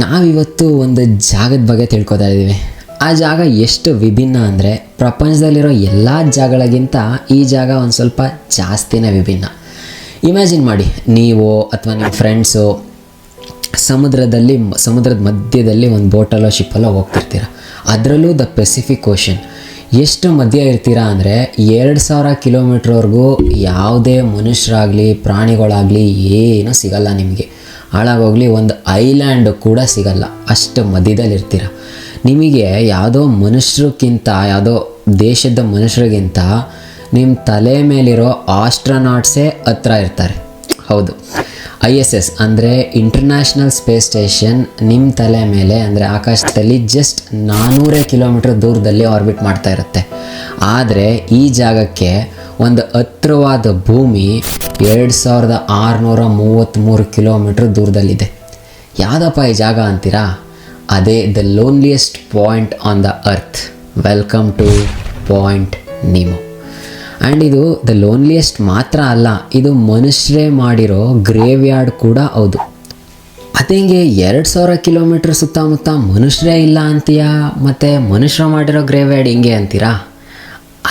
ನಾವಿವತ್ತು ಒಂದು ಜಾಗದ ಬಗ್ಗೆ ತಿಳ್ಕೊತಾ ಇದ್ದೀವಿ. ಆ ಜಾಗ ಎಷ್ಟು ವಿಭಿನ್ನ ಅಂದರೆ ಪ್ರಪಂಚದಲ್ಲಿರೋ ಎಲ್ಲ ಜಾಗಗಳಿಗಿಂತ ಈ ಜಾಗ ಒಂದು ಸ್ವಲ್ಪ ಜಾಸ್ತಿನೇ ವಿಭಿನ್ನ. ಇಮ್ಯಾಜಿನ್ ಮಾಡಿ, ನೀವು ಅಥವಾ ನಿಮ್ಮ ಫ್ರೆಂಡ್ಸು ಸಮುದ್ರದ ಮಧ್ಯದಲ್ಲಿ ಒಂದು ಬೋಟಲ್ಲೋ ಶಿಪ್ಪಲ್ಲೋ ಹೋಗ್ತಿರ್ತೀರ. ಅದರಲ್ಲೂ ದ ಪೆಸಿಫಿಕ್ ಓಷನ್. ಎಷ್ಟು ಮಧ್ಯ ಇರ್ತೀರಾ ಅಂದರೆ 2000 ಕಿಲೋಮೀಟ್ರ್ವರೆಗೂ ಯಾವುದೇ ಮನುಷ್ಯರಾಗಲಿ ಪ್ರಾಣಿಗಳಾಗಲಿ ಏನೂ ಸಿಗಲ್ಲ ನಿಮಗೆ. ಹಾಳಾಗೋಗಲಿ ಒಂದು ಐಲ್ಯಾಂಡ್ ಕೂಡ ಸಿಗಲ್ಲ, ಅಷ್ಟು ಮಧ್ಯದಲ್ಲಿ ಇರ್ತೀರ. ನಿಮಗೆ ಯಾವುದೋ ಮನುಷ್ಯರಿಗಿಂತ, ಯಾವುದೋ ದೇಶದ ಮನುಷ್ಯರಿಗಿಂತ ನಿಮ್ಮ ತಲೆ ಮೇಲಿರೋ ಆಸ್ಟ್ರೋನಾಟ್ಸೇ ಹತ್ರ ಇರ್ತಾರೆ. ಹೌದು, ISS ಅಂದರೆ ಇಂಟರ್ನ್ಯಾಷನಲ್ ಸ್ಪೇಸ್ ಸ್ಟೇಷನ್ ನಿಮ್ಮ ತಲೆ ಮೇಲೆ ಅಂದರೆ ಆಕಾಶದಲ್ಲಿ ಜಸ್ಟ್ 400 ಕಿಲೋಮೀಟ್ರ್ ದೂರದಲ್ಲಿ ಆರ್ಬಿಟ್ ಮಾಡ್ತಾ ಇರುತ್ತೆ. ಆದರೆ ಈ ಜಾಗಕ್ಕೆ ಒಂದು ಹತ್ತಿರವಾದ ಭೂಮಿ 2633 ಕಿಲೋಮೀಟ್ರ್ ದೂರದಲ್ಲಿದೆ. ಯಾವುದಪ್ಪ ಈ ಜಾಗ ಅಂತೀರಾ? ಅದೇ the loneliest point on the earth. Welcome to Point Nemo. And ಇದು ದ ಲೋನ್ಲಿಯೆಸ್ಟ್ ಮಾತ್ರ ಅಲ್ಲ, ಇದು ಮನುಷ್ಯರೇ ಮಾಡಿರೋ ಗ್ರೇವ್ ಯಾರ್ಡ್ ಕೂಡ ಹೌದು. ಅದೇಂಗೆ 2000 ಕಿಲೋಮೀಟ್ರ್ ಸುತ್ತಮುತ್ತ ಮನುಷ್ಯರೇ ಇಲ್ಲ ಅಂತೀಯಾ, ಮತ್ತು ಮನುಷ್ಯರು ಮಾಡಿರೋ ಗ್ರೇವ್ ಯಾರ್ಡ್ ಹಿಂಗೆ ಅಂತೀರಾ?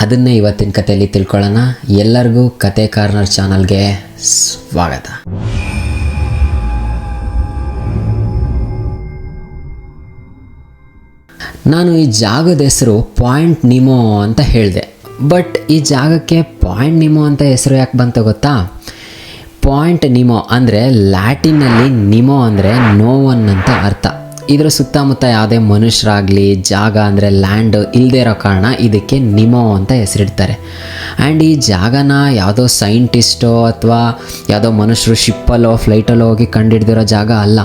ಅದನ್ನೇ ಇವತ್ತಿನ ಕಥೆಯಲ್ಲಿ ತಿಳ್ಕೊಳ್ಳೋಣ. ಎಲ್ಲರಿಗೂ ಕತೆ ಕಾರ್ನರ್ ಚಾನಲ್ಗೆ ಸ್ವಾಗತ. ನಾನು ಈ ಜಾಗದ ಹೆಸರು ಪಾಯಿಂಟ್ ನಿಮೋ ಅಂತ ಹೇಳಿದೆ. ಬಟ್ ಈ ಜಾಗಕ್ಕೆ ಪಾಯಿಂಟ್ ನಿಮೋ ಅಂತ ಹೆಸರು ಯಾಕೆ ಬಂತ ಗೊತ್ತಾ? ಪಾಯಿಂಟ್ ನಿಮೋ ಅಂದರೆ ಲ್ಯಾಟಿನಲ್ಲಿ ನಿಮೋ ಅಂದರೆ ನೋ ಒನ್ ಅಂತ ಅರ್ಥ. ಇದರ ಸುತ್ತಮುತ್ತ ಯಾವುದೇ ಮನುಷ್ಯರಾಗಲಿ ಜಾಗ ಅಂದರೆ ಲ್ಯಾಂಡ್ ಇಲ್ಲದೇ ಇರೋ ಕಾರಣ ಇದಕ್ಕೆ ನಿಮೋ ಅಂತ ಹೆಸರಿಡ್ತಾರೆ. ಆ್ಯಂಡ್ ಈ ಜಾಗನ ಯಾವುದೋ ಸೈಂಟಿಸ್ಟೋ ಅಥವಾ ಯಾವುದೋ ಮನುಷ್ಯರು ಶಿಪ್ಪಲ್ಲೋ ಫ್ಲೈಟಲ್ಲೋ ಹೋಗಿ ಕಂಡುಹಿಡ್ದಿರೋ ಜಾಗ ಅಲ್ಲ.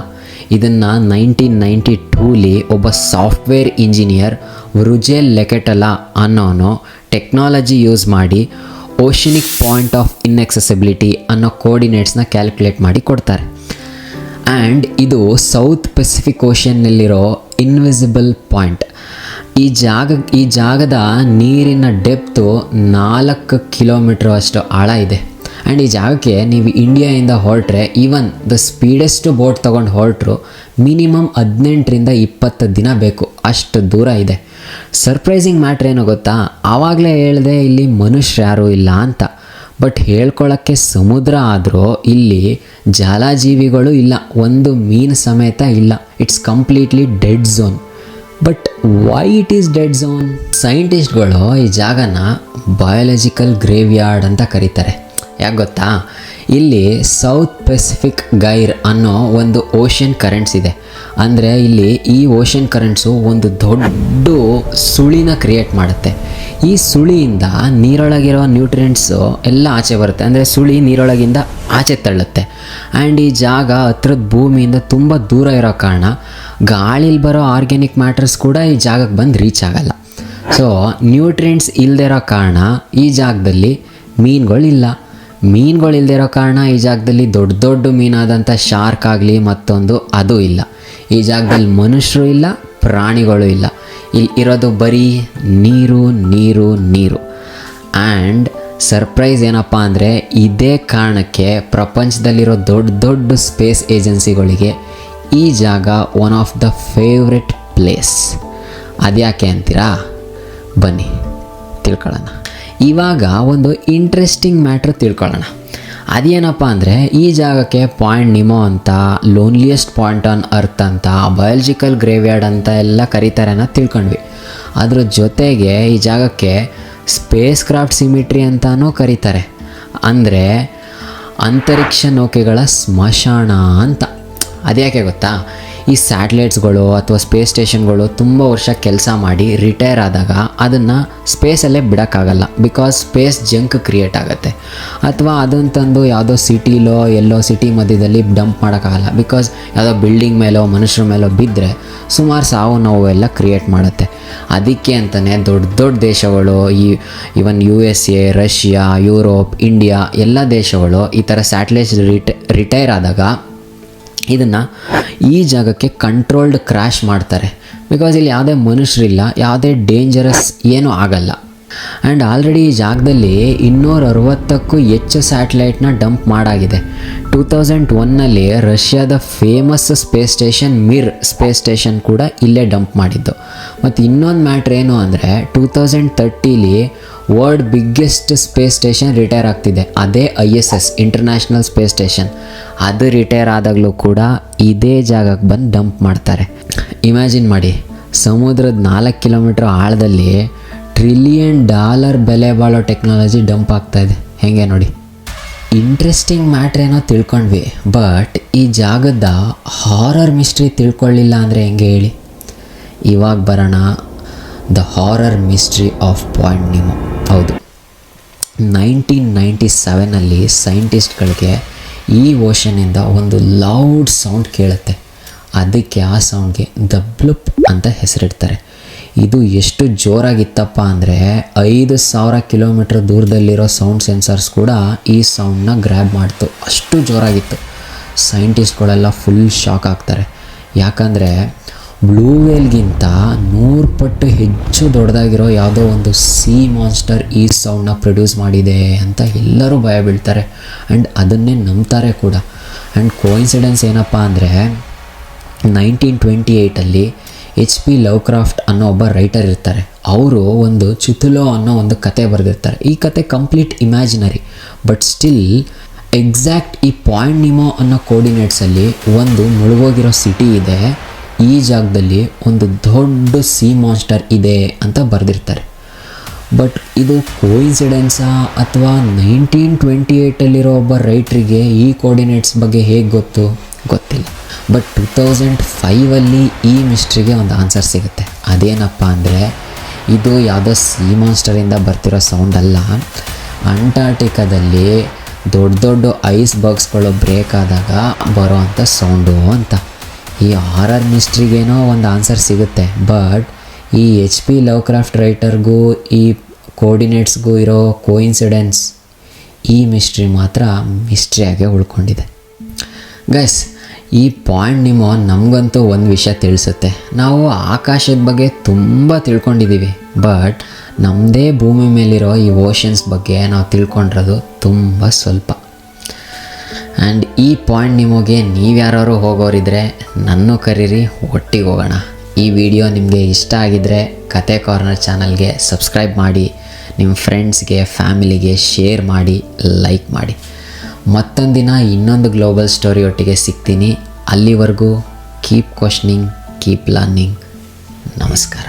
ಇದನ್ನು 1992 ಒಬ್ಬ ಸಾಫ್ಟ್ವೇರ್ ಇಂಜಿನಿಯರ್ ವೃಜೆಲ್ ಲೆಕೆಟಲಾ ಅನ್ನೋನು ಟೆಕ್ನಾಲಜಿ ಯೂಸ್ ಮಾಡಿ ಓಷನಿಕ್ ಪಾಯಿಂಟ್ ಆಫ್ ಇನ್ಎಕ್ಸೆಸಿಬಿಲಿಟಿ ಅನ್ನೋ ಕೋರ್ಡಿನೇಟ್ಸ್ನ ಕ್ಯಾಲ್ಕುಲೇಟ್ ಮಾಡಿ ಕೊಡ್ತಾರೆ. ಆ್ಯಂಡ್ ಇದು ಸೌತ್ ಪೆಸಿಫಿಕ್ ಓಷನ್ನಲ್ಲಿರೋ ಇನ್ವಿಸಿಬಲ್ ಪಾಯಿಂಟ್. ಈ ಜಾಗದ ನೀರಿನ ಡೆಪ್ತು 4 ಕಿಲೋಮೀಟ್ರ್ ಅಷ್ಟು ಆಳ ಇದೆ. ಆ್ಯಂಡ್ ಈ ಜಾಗಕ್ಕೆ ನೀವು ಇಂಡಿಯಾದಿಂದ ಹೊರಟ್ರೆ, ಈವನ್ ದ ಸ್ಪೀಡೆಸ್ಟ್ ಬೋಟ್ ತೊಗೊಂಡು ಹೊರಟ್ರು ಮಿನಿಮಮ್ 18ರಿಂದ 20 ದಿನ ಬೇಕು, ಅಷ್ಟು ದೂರ ಇದೆ. ಸರ್ಪ್ರೈಸಿಂಗ್ ಮ್ಯಾಟ್ರ್ ಏನೋ ಗೊತ್ತಾ? ಆವಾಗಲೇ ಹೇಳಿದೆ ಇಲ್ಲಿ ಮನುಷ್ಯರು ಯಾರೂ ಇಲ್ಲ ಅಂತ. ಬಟ್ ಹೇಳ್ಕೊಳ್ಳೋಕ್ಕೆ ಸಮುದ್ರ ಆದರೂ ಇಲ್ಲಿ ಜಲಜೀವಿಗಳು ಇಲ್ಲ, ಒಂದು ಮೀನು ಸಮೇತ ಇಲ್ಲ. It's completely dead zone. But why it is dead zone? ಸೈಂಟಿಸ್ಟ್ಗಳು ಈ ಜಾಗನ ಬಯಾಲಜಿಕಲ್ ಗ್ರೇವ್ ಯಾರ್ಡ್ ಅಂತ ಕರೀತಾರೆ. ಯಾಕೆ ಗೊತ್ತಾ? ಇಲ್ಲಿ ಸೌತ್ ಪೆಸಿಫಿಕ್ ಗೈರ್ ಅನ್ನೋ ಒಂದು ಓಷನ್ ಕರೆಂಟ್ಸ್ ಇದೆ. ಅಂದರೆ ಇಲ್ಲಿ ಈ ಓಷನ್ ಕರೆಂಟ್ಸು ಒಂದು ದೊಡ್ಡ ಸುಳಿನ ಕ್ರಿಯೇಟ್ ಮಾಡುತ್ತೆ. ಈ ಸುಳಿಯಿಂದ ನೀರೊಳಗಿರೋ ನ್ಯೂಟ್ರಿಯೆಂಟ್ಸು ಎಲ್ಲ ಆಚೆ ಬರುತ್ತೆ. ಅಂದರೆ ಸುಳಿ ನೀರೊಳಗಿಂದ ಆಚೆ ತಳ್ಳುತ್ತೆ. ಆ್ಯಂಡ್ ಈ ಜಾಗ ಹತ್ರದ ಭೂಮಿಯಿಂದ ತುಂಬ ದೂರ ಇರೋ ಕಾರಣ ಗಾಳಿಲಿ ಬರೋ ಆರ್ಗ್ಯಾನಿಕ್ ಮ್ಯಾಟರ್ಸ್ ಕೂಡ ಈ ಜಾಗಕ್ಕೆ ಬಂದು ರೀಚ್ ಆಗಲ್ಲ. ಸೊ ನ್ಯೂಟ್ರಿಯೆಂಟ್ಸ್ ಇಲ್ಲದೆ ಇರೋ ಕಾರಣ ಈ ಜಾಗದಲ್ಲಿ ಮೀನುಗಳಿಲ್ಲ. ಮೀನುಗಳಿಲ್ಲದೆ ಇರೋ ಕಾರಣ ಈ ಜಾಗದಲ್ಲಿ ದೊಡ್ಡ ದೊಡ್ಡ ಮೀನಾದಂಥ ಶಾರ್ಕ್ ಆಗಲಿ ಮತ್ತೊಂದು ಅದು ಇಲ್ಲ. ಈ ಜಾಗದಲ್ಲಿ ಮನುಷ್ಯರು ಇಲ್ಲ, ಪ್ರಾಣಿಗಳು ಇಲ್ಲ. ಇಲ್ಲಿ ಇರೋದು ಬರೀ ನೀರು ನೀರು ನೀರು. ಆ್ಯಂಡ್ ಸರ್ಪ್ರೈಸ್ ಏನಪ್ಪ ಅಂದರೆ, ಇದೇ ಕಾರಣಕ್ಕೆ ಪ್ರಪಂಚದಲ್ಲಿರೋ ದೊಡ್ಡ ದೊಡ್ಡ ಸ್ಪೇಸ್ ಏಜೆನ್ಸಿಗಳಿಗೆ ಈ ಜಾಗ one of the favourite place. ಅದ್ಯಾಕೆ ಅಂತೀರಾ? ಬನ್ನಿ ತಿಳ್ಕೊಳ್ಳೋಣ. ಇವಾಗ ಒಂದು ಇಂಟ್ರೆಸ್ಟಿಂಗ್ ಮ್ಯಾಟ್ರ್ ತಿಳ್ಕೊಳ್ಳೋಣ. ಅದೇನಪ್ಪ ಅಂದರೆ, ಈ ಜಾಗಕ್ಕೆ ಪಾಯಿಂಟ್ ನಿಮೋ ಅಂತ, ಲೋನ್ಲಿಯೆಸ್ಟ್ ಪಾಯಿಂಟ್ ಆನ್ ಅರ್ತ್ ಅಂತ, ಬಯಾಲಜಿಕಲ್ ಗ್ರೇವ್ ಯಾರ್ಡ್ ಅಂತ ಎಲ್ಲ ಕರೀತಾರೆ ಅನ್ನೋದು ತಿಳ್ಕೊಂಡ್ವಿ. ಅದ್ರ ಜೊತೆಗೆ ಈ ಜಾಗಕ್ಕೆ ಸ್ಪೇಸ್ ಕ್ರಾಫ್ಟ್ ಸಿಮಿಟ್ರಿ ಅಂತಲೂ ಕರೀತಾರೆ. ಅಂದರೆ ಅಂತರಿಕ್ಷ ನೌಕೆಗಳ ಸ್ಮಶಾನ ಅಂತ. ಅದ್ಯಾಕೆ ಗೊತ್ತಾ? ಈ ಸ್ಯಾಟಲೈಟ್ಸ್ಗಳು ಅಥವಾ ಸ್ಪೇಸ್ ಸ್ಟೇಷನ್ಗಳು ತುಂಬ ವರ್ಷ ಕೆಲಸ ಮಾಡಿ ರಿಟೈರ್ ಆದಾಗ ಅದನ್ನು ಸ್ಪೇಸಲ್ಲೇ ಬಿಡೋಕ್ಕಾಗಲ್ಲ. ಬಿಕಾಸ್ ಸ್ಪೇಸ್ ಜಂಕ್ ಕ್ರಿಯೇಟ್ ಆಗುತ್ತೆ. ಅಥವಾ ಅದನ್ನು ತಂದು ಯಾವುದೋ ಸಿಟಿಲೋ ಎಲ್ಲೋ ಸಿಟಿ ಮಧ್ಯದಲ್ಲಿ ಡಂಪ್ ಮಾಡೋಕ್ಕಾಗಲ್ಲ. ಬಿಕಾಸ್ ಯಾವುದೋ ಬಿಲ್ಡಿಂಗ್ ಮೇಲೋ ಮನುಷ್ಯರ ಮೇಲೋ ಬಿದ್ದರೆ ಸುಮಾರು ಸಾವು ನೋವು ಎಲ್ಲ ಕ್ರಿಯೇಟ್ ಮಾಡುತ್ತೆ. ಅದಕ್ಕೆ ಅಂತಲೇ ದೊಡ್ಡ ದೊಡ್ಡ ದೇಶಗಳು, ಇವನ್ USA, ರಷ್ಯಾ, ಯುರೋಪ್, ಇಂಡಿಯಾ ಎಲ್ಲ ದೇಶಗಳು ಈ ಥರ ಸ್ಯಾಟಲೈಟ್ಸ್ ರಿಟೈರ್ ಆದಾಗ ಇದನ್ನು ಈ ಜಾಗಕ್ಕೆ ಕಂಟ್ರೋಲ್ಡ್ ಕ್ರ್ಯಾಶ್ ಮಾಡ್ತಾರೆ. ಬಿಕಾಸ್ ಇಲ್ಲಿ ಯಾವುದೇ ಮನುಷ್ಯರಿಲ್ಲ, ಯಾವುದೇ ಡೇಂಜರಸ್ ಏನೂ ಆಗಲ್ಲ. ಆ್ಯಂಡ್ ಆಲ್ರೆಡಿ ಈ ಜಾಗದಲ್ಲಿ 260ಕ್ಕೂ ಹೆಚ್ಚು ಸ್ಯಾಟಲೈಟ್ನ ಡಂಪ್ ಮಾಡಾಗಿದೆ. 2001ನಲ್ಲಿ ರಷ್ಯಾದ famous space station Mir space station ಕೂಡ ಇಲ್ಲೇ ಡಂಪ್ ಮಾಡಿದ್ದು. ಮತ್ತು ಇನ್ನೊಂದು ಮ್ಯಾಟ್ರ್ ಏನು ಅಂದರೆ 2030ಲಿ world biggest space station retire ಆಗ್ತಿದೆ. ಅದೇ ISS ಇಂಟರ್ನ್ಯಾಷನಲ್ ಸ್ಪೇಸ್ ಸ್ಟೇಷನ್. ಅದು ರಿಟೈರ್ ಆದಾಗಲೂ ಕೂಡ ಇದೇ ಜಾಗಕ್ಕೆ ಬಂದು ಡಂಪ್ ಮಾಡ್ತಾರೆ. ಇಮ್ಯಾಜಿನ್ ಮಾಡಿ, ಸಮುದ್ರದ 4 ಕಿಲೋಮೀಟ್ರ್ ಆಳದಲ್ಲಿ $1 ಟ್ರಿಲಿಯನ್ ಬೆಲೆ ಬಾಳೋ ಟೆಕ್ನಾಲಜಿ ಡಂಪ್ ಆಗ್ತಾಯಿದೆ. ಹೇಗೆ ನೋಡಿ, ಇಂಟ್ರೆಸ್ಟಿಂಗ್ ಮ್ಯಾಟ್ರ್ ಏನೋ ತಿಳ್ಕೊಂಡ್ವಿ, ಬಟ್ ಈ ಜಾಗದ ಹಾರರ್ ಮಿಸ್ಟ್ರಿ ತಿಳ್ಕೊಳ್ಳಿಲ್ಲ ಅಂದರೆ ಹೆಂಗೆ ಹೇಳಿ. ಇವಾಗ ಬರೋಣ the horror mystery of point Nimu. ಹೌದು, 1997ನಲ್ಲಿ ಸೈಂಟಿಸ್ಟ್ಗಳಿಗೆ ಈ ಓಷನಿಂದ ಒಂದು ಲೌಡ್ ಸೌಂಡ್ ಕೇಳುತ್ತೆ. ಅದಕ್ಕೆ ಆ ಸೌಂಡ್ಗೆ ದ ಬ್ಲುಪ್ ಅಂತ ಹೆಸರಿಡ್ತಾರೆ. ಇದು ಎಷ್ಟು ಜೋರಾಗಿತ್ತಪ್ಪ ಅಂದರೆ 5000 ಕಿಲೋಮೀಟ್ರ್ ದೂರದಲ್ಲಿರೋ ಸೌಂಡ್ ಸೆನ್ಸರ್ಸ್ ಕೂಡ ಈ ಸೌಂಡನ್ನ ಗ್ರ್ಯಾಬ್ ಮಾಡ್ತು. ಅಷ್ಟು ಜೋರಾಗಿತ್ತು. ಸೈಂಟಿಸ್ಟ್ಗಳೆಲ್ಲ ಫುಲ್ ಶಾಕ್ ಆಗ್ತಾರೆ. ಯಾಕಂದರೆ ಬ್ಲೂ ವೇಲ್ಗಿಂತ 100 ಪಟ್ಟು ಹೆಚ್ಚು ದೊಡ್ಡದಾಗಿರೋ ಯಾವುದೋ ಒಂದು ಸಿ ಮಾನ್ಸ್ಟರ್ ಈ ಸೌಂಡನ್ನ ಪ್ರೊಡ್ಯೂಸ್ ಮಾಡಿದೆ ಅಂತ ಎಲ್ಲರೂ ಭಯ ಬೀಳ್ತಾರೆ. ಆ್ಯಂಡ್ ಅದನ್ನೇ ನಂಬ್ತಾರೆ ಕೂಡ. ಆ್ಯಂಡ್ ಕೋಇನ್ಸಿಡೆನ್ಸ್ ಏನಪ್ಪ ಅಂದರೆ 1928ಅಲ್ಲಿ HP ಲವ್ಕ್ರಾಫ್ಟ್ ಅನ್ನೋ ಒಬ್ಬ ರೈಟರ್ ಇರ್ತಾರೆ. ಅವರು ಒಂದು ಚುತುಲೋ ಅನ್ನೋ ಒಂದು ಕತೆ ಬರೆದಿರ್ತಾರೆ. ಈ ಕತೆ complete imaginary, but still exact ಈ ಪಾಯಿಂಟ್ ನಿಮೋ ಅನ್ನೋ ಕೋರ್ಡಿನೇಟ್ಸಲ್ಲಿ ಒಂದು ಮುಳುಗೋಗಿರೋ ಸಿಟಿ ಇದೆ, ಈ ಜಾಗದಲ್ಲಿ ಒಂದು ದೊಡ್ಡ ಸಿ ಮಾನ್ಸ್ಟರ್ ಇದೆ ಅಂತ ಬರೆದಿರ್ತಾರೆ. ಬಟ್ ಇದು ಕೋಇನ್ಸಿಡೆನ್ಸಾ ಅಥವಾ 1928ಅಲ್ಲಿರೋ ಒಬ್ಬ ರೈಟ್ರಿಗೆ ಈ ಕೋರ್ಡಿನೇಟ್ಸ್ ಬಗ್ಗೆ ಹೇಗೆ ಗೊತ್ತಿಲ್ಲ. ಬಟ್ 2005ಅಲ್ಲಿ ಈ ಮಿಸ್ಟ್ರಿಗೆ ಒಂದು ಆನ್ಸರ್ ಸಿಗುತ್ತೆ. ಅದೇನಪ್ಪ ಅಂದರೆ, ಇದು ಯಾವುದೋ ಸಿ ಮಾನ್ಸ್ಟರಿಂದ ಬರ್ತಿರೋ ಸೌಂಡ್ ಅಲ್ಲ, ಅಂಟಾರ್ಟಿಕಾದಲ್ಲಿ ದೊಡ್ಡ ಐಸ್ ಬರ್ಗ್ಸ್ಗಳು ಬ್ರೇಕ್ ಆದಾಗ ಬರೋ ಅಂಥ ಸೌಂಡು ಅಂತ. ಈ ಹಾರರ್ ಮಿಸ್ಟ್ರಿಗೇನೋ ಒಂದು ಆನ್ಸರ್ ಸಿಗುತ್ತೆ, ಬಟ್ ಈ HP ಲವ್ಕ್ರಾಫ್ಟ್ ರೈಟರ್ಗೂ ಈ ಕೋರ್ಡಿನೇಟ್ಸ್ಗೂ ಇರೋ ಕೋಇನ್ಸಿಡೆನ್ಸ್, ಈ ಮಿಸ್ಟ್ರಿ ಮಾತ್ರ ಮಿಸ್ಟ್ರಿಯಾಗೆ ಉಳ್ಕೊಂಡಿದೆ. ಗೈಸ್, ಈ ಪಾಯಿಂಟ್ ನಿಮೋ ನಮಗಂತೂ ಒಂದು ವಿಷಯ ತಿಳಿಸುತ್ತೆ. ನಾವು ಆಕಾಶದ ಬಗ್ಗೆ ತುಂಬ ತಿಳ್ಕೊಂಡಿದ್ದೀವಿ, ಬಟ್ ನಮ್ಮದೇ ಭೂಮಿ ಮೇಲಿರೋ ಈ ಓಷನ್ಸ್ ಬಗ್ಗೆ ನಾವು ತಿಳ್ಕೊಂಡಿರೋದು ತುಂಬ ಸ್ವಲ್ಪ. ಆ್ಯಂಡ್ ಈ ಪಾಯಿಂಟ್ ನಿಮೋಗೆ ನೀವ್ಯಾರು ಹೋಗೋರಿದ್ರೆ ನನ್ನೂ ಕರೀರಿ, ಒಟ್ಟಿಗೆ ಹೋಗೋಣ. ಈ ವಿಡಿಯೋ ನಿಮಗೆ ಇಷ್ಟ ಆಗಿದ್ದರೆ ಕತೆ ಕಾರ್ನರ್ ಚಾನಲ್ಗೆ ಸಬ್ಸ್ಕ್ರೈಬ್ ಮಾಡಿ, ನಿಮ್ಮ ಫ್ರೆಂಡ್ಸ್ಗೆ ಫ್ಯಾಮಿಲಿಗೆ ಶೇರ್ ಮಾಡಿ, ಲೈಕ್ ಮಾಡಿ. ಮತ್ತೊಂದು ದಿನ ಇನ್ನೊಂದು ಗ್ಲೋಬಲ್ ಸ್ಟೋರಿ ಒಟ್ಟಿಗೆ ಸಿಗ್ತೀನಿ. ಅಲ್ಲಿವರೆಗೂ ಕೀಪ್ ಕ್ವಶ್ನಿಂಗ್, ಕೀಪ್ ಲರ್ನಿಂಗ್. ನಮಸ್ಕಾರ.